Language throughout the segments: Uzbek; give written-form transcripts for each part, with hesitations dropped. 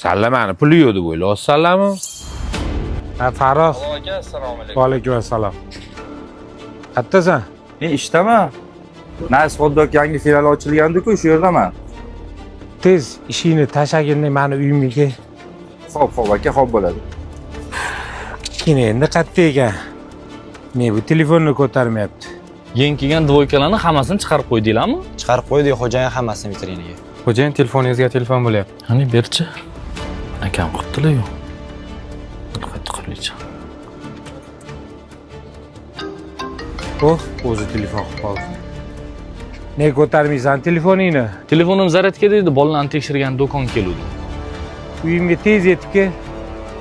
Sallamani puli yo'q deb o'ylayapsanlarmi? Ha, Faroz. Aka, assalomu alaykum. Va alaykum assalom. Qayerdasan? Men ishdaman. Nas Hotdog yangi filiali ochilgandi-ku, shu yerdaman. Tez ishingni tashlagin, meni uyimga kel. Xo'p, aka, xo'p bo'ladi. Kini endi qayerda ekan? Men bu telefonni ko'tarmayapti. Yangi kelgan dvoykalarni hammasini chiqarib qo'ydinglarmi? Chiqarib qo'ydik, xo'jayin hammasini vitrinaga. Xo'jayin telefoningizga telefon bo'lyapti. Qani berchi. Akam qilibdilar-yu. Qayta qilmaycha. O'zi telefon qilib qoldi. Ne ko'tarmaysan telefoningni? Telefonim zaryadga dedi, bolalarni tekshirgan do'kon keluvdi. Uyimga tez yetib kel.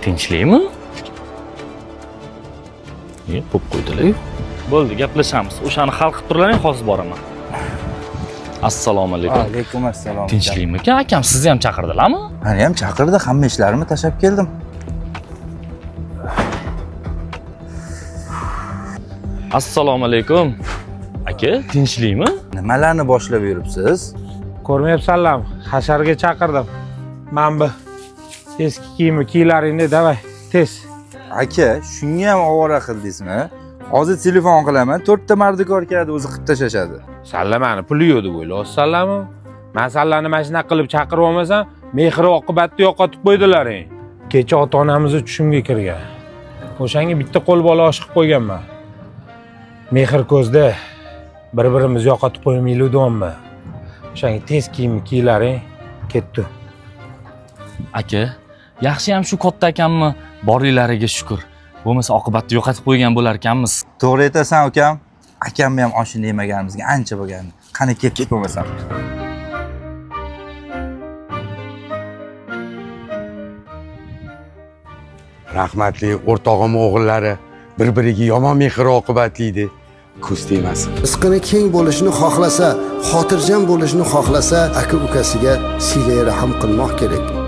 Tinchlikmi? Qo'yib qo'ydilar-yu. Bo'ldi, gaplashamiz. O'shani hal qilib turlaring, hozir boraman. Assalomu alaykum. Alaykum assalom. Tinchlikmi? Akam sizni ham chaqirdilarmi? Meni ham chaqirdi, hamma ishlarimni tashlab keldim. Assalomu alaykum. Aka, tinchlikmi? Nimalarni boshlab yuribsiz? Ko'rmayapsanlarmi? Hasharga chaqirdim. Men bu eski kiyimni kiylaringni davay, tez. Aka, shunga ham ovora qildingizmi? Hozir telefon qilaman, 4 ta mardikor keladi, o'zi qilib tashlashadi. Sallamani puli yo'q deb o'ylayapsanlarmi? Men sallarni mashina qilib chaqirib olmasam, mehr oqibatni yo'qotib qo'ydilaring. Kecha ota-onamizni tushimga kirgan. O'shanga bitta qo'l bola oshiqib qo'yganman. Mehr ko'zda bir-birimizni yo'qotib qo'ymaylikmi? O'shanga tez kiyimni kiylaring, ketdi. Aka, yaxshi ham shu katta akammi? Borliklariga shukr. Bo'lmasa oqibatni yo'qotib qo'ygan bo'lar ekanmiz. To'g'ri aytasan, ukam. Akamni ham oshini yemaganimizga ancha bo'lgandi. Qani ketdik bo'lmasam. Rahmatli o'rtog'im o'g'illari bir-biriga yomon mehr oqibatli edi. Ko'z tegmasin. Rizqini keng bo'lishini xohlasa, xotirjam bo'lishini xohlasa, aka ukasiga silay rahim qilmoq kerak.